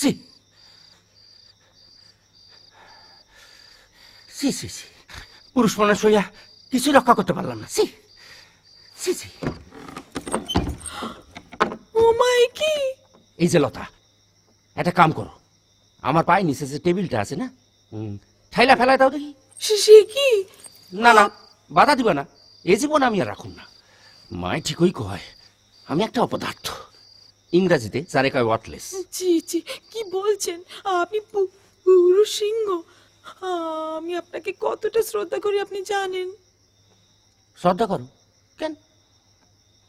C C C C পুরুষ মানুষ হইয়া কিছু রক্ষা করতে পারলাম না। সি সি সি ও মাই কি এই যে লতা, একটা কাম করো, আমার পায়ে নিচে যে টেবিলটা আছে না, ঠাইলা ফেলায় দাও দেখি। সে কি? না না, বাধা দিবা না, এই জীবন আমি আর রাখুন না। মায় ঠিকই কয় আমি একটা অপদার্থ, ইংরাজিতে যারে কয় ওয়ার্থলেস। জি জি, কি বলছেন আপনি? পুরুষ সিংহ, আমি আপনাকে কতটা শ্রদ্ধা করি আপনি জানেন। শ্রদ্ধা করো কেন?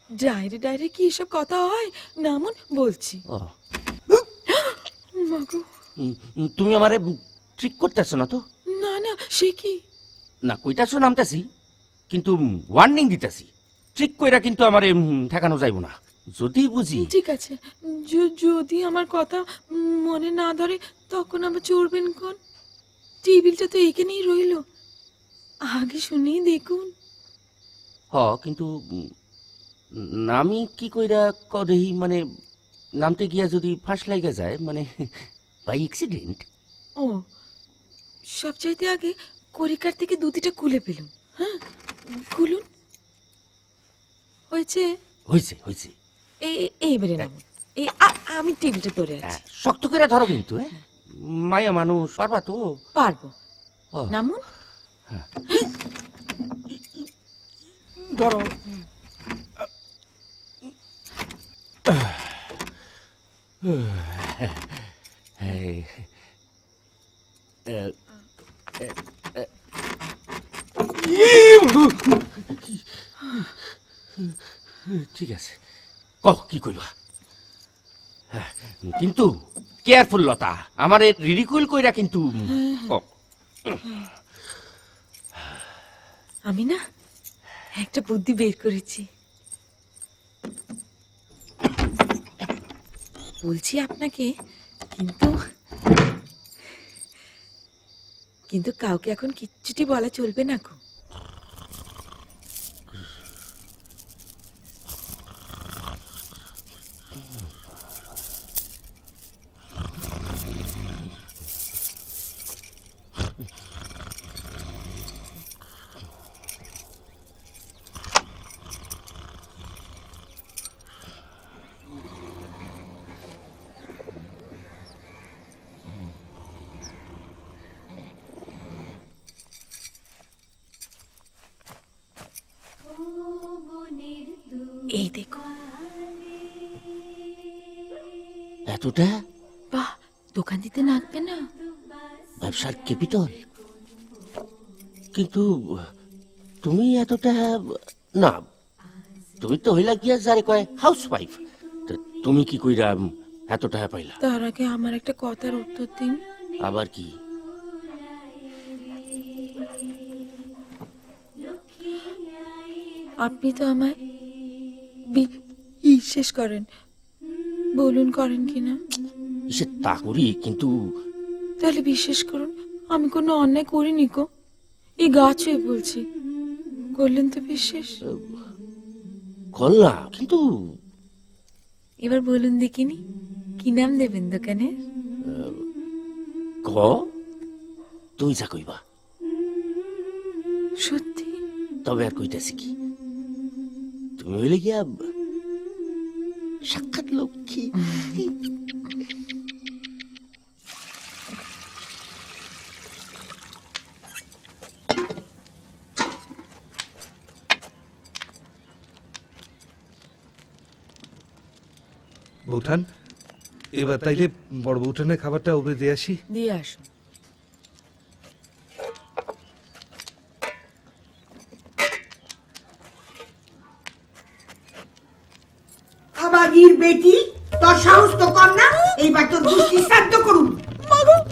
ডাইরে ডাইরে কি এসব কথা হয়? নামুন বলছি। ও মাগো, তুমি আমারে ট্রিক করতেছো না তো? না না, সে কি? না কইতাছো নামতাছি, কিন্তু ওয়ার্নিং দিতেছি, ট্রিক কইরা কিন্তু আমারে ঠেকানো যাইব না। যদি বুঝি ঠিক আছে, যদি আমার কথা মনে না ধরে তখন আবার চড়বেন কোন? টেবিলটা তো এখানেই রইল, আগে শুনেই দেখুন। কিন্তু আমি কি কইরা কদেই, মানে নামতে গিয়া যদি ফাঁস লাগা যায়, মানে বাই অ্যাক্সিডেন্ট। ও, সবচাইতে আগে করিকার থেকে দুটিটা খুলে ফেলুন। হ্যাঁ, খুলুন। হয়েছে হয়েছে হয়েছে। এইবারে নামুন। আমি টেবিলটা ধরে আছি। শক্ত করে ধরো কিন্তু, মায়া মানুষ, পারবা তো? পারবো, ও, নামুন। ধরো। ঠিক আছে, কহ কি কইবা, কিন্তু কেয়ারফুল লতা, আমারে রিডিকুল কইরা কিন্তু। আমি না একটা বুদ্ধি বের করেছি, বলছি আপনাকে, কিন্তু কিন্তু কাউকে এখন কিচ্ছুটি বলা চলবে না গো। এই দেখো, এতটা বাহ, দোকান দিতে নাকবে না? ব্যবসার ক্যাপিটাল, কিন্তু তুমি এতটা না, তুমি তো হইলা গিয়া যারে কয় হাউস ওয়াইফ, তুমি কি কইরা এত টাকা পাইলা? তার আগে আমার একটা কথার উত্তর দিন। আবার কি? আপনি তো আমায় বিশ্বাস করেন, বলুন করেন কিনা? সে তা করি, কিন্তু তাহলে বিশ্বাস করুন, আমি কোনো অন্যায় করিনি গো, এই গাছ হয়ে বলছি। করলেন তো বিশ্বাস? করলাম, কিন্তু এবার বলুন দেখিনি, কি নাম দেবেন দোকানে? ক তুই যা কইবা। সত্যি? তবে আর কইতাছি কি, তুমি হইলে গিয়া সাক্ষাৎ লক্ষ্মী। বৌঠান, এবার তাইলে বড় বৌঠানের খাবারটা ওপরে দিয়ে আসি। দিয়ে আসুন। আবাগির বেটি, তোর সাহস তো কম না, এইবার তোর গোষ্ঠী শ্রাদ্ধ করুন।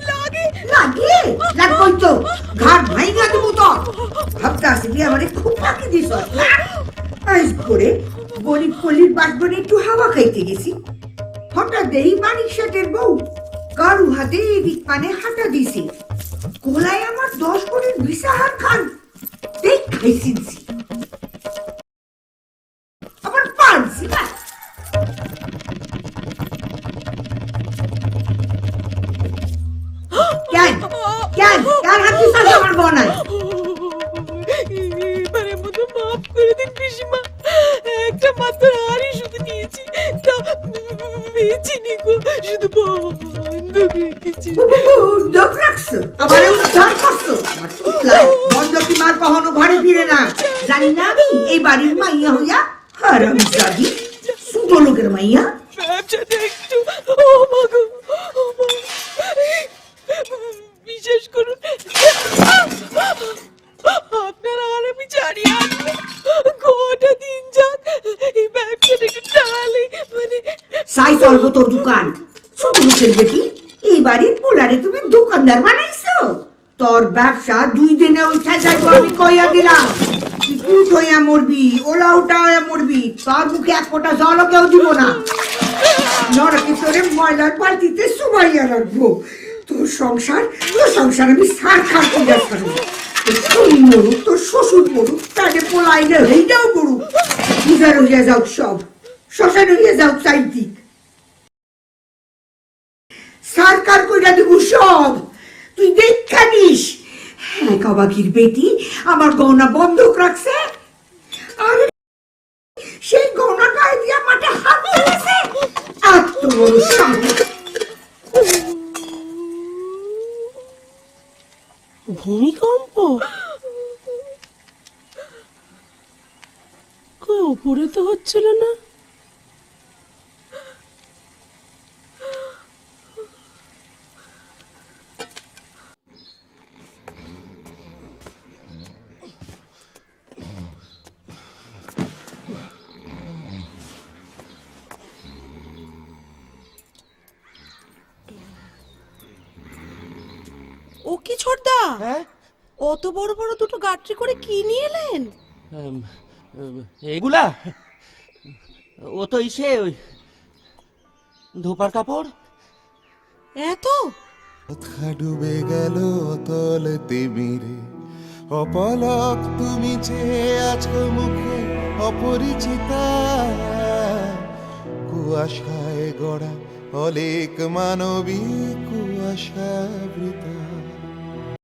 লাগে লাগে লাগবই তো, ঘাট ভাইঙ্গা দেবো তোর। ভাবতে আসবি আমারে খুব ফাঁকি দিস। আজ করে গরিব কলির বাসবনে একটু হাওয়া খাইতে গেছি, হঠাৎ দেখি মানিক শেঠের বউ কারু হাতে এদিক পানে হাঁটা দিছে, কোলায় আমার 10 কোটির ভিসা হার খান দেখ খাইছিনছি, আবার পারছি না। নাই। এবারের মতো মাফ করে দিন পিসিমা, একটা মাত্র হাড়ি শুধু নিয়েছি, তা বেচিনি গো, শুধু বন্ধক রেখেছি। বন্ধক রাখছো, আবার উদ্ধার করছো। আমার শুক্লায় বন্ধকি মার কখনো ঘরে ফিরে না। জানি না আমি এই বাড়ির মাইয়া হইয়া হারামজাদি ছোট লোকের মাইয়া। ব্যবসাটা একটু ও মা গো, ও মা। বিশেষ করুন আপনার আর আমি ছাড়িয়ে আনবো, গোটা দিন যাক এই ব্যবসাটা একটু টানালে মানে। সাই চলবো তোর দোকান, ছোট লোকের বেটি। এই বাড়ির পোলারে তুমি দোকানদার বানাইছো। তোর ব্যবসা 2 দিনে উঠে যাইবো, আমি কইয়া দিলাম। তুই হইয়া মরবি, ওলা উঠা হইয়া মরবি। তোর মুখে এক ফোঁটা জলও কেউ দিব না। নরকে তোরে ময়লার বালতিতে সুবাইয়া রাখবো। তোর সংসার আমি সার খার কইরা ছাড়বো। তোর স্বামী মরুক, তোর শ্বশুর মরুক, তাকে পোলাই না হইটাও মরুক। পূজার হইয়া যাও সব, শ্মশান হইয়া যাও চাইদিক। সরকার কইরা দিব সব, তুই দেখা নিস। হ্যাঁ, কাবাকির বেটি আমার গহনা বন্ধক রাখছে, আর সেই গহনা গায়ে দিয়া মাঠে হাত দিয়েছে। এত বড় সাহস! ভূমিকম্প? কই উপরে তো হচ্ছিল না। ও কি ছোটদা, হ্যাঁ, অত বড় বড় দুটো গাট্রি করে কি নিয়ে এলেন? এগুলা ও তো ইসে ওই ধোপার কাপড়। এত কথা ডুবে গেল অতল তিমিরে, অপলক তুমি চেয়ে আছো মুখে অপরিচিতা। কুয়াশায় গড়া অলেক মানবী কুয়াশাবৃতা।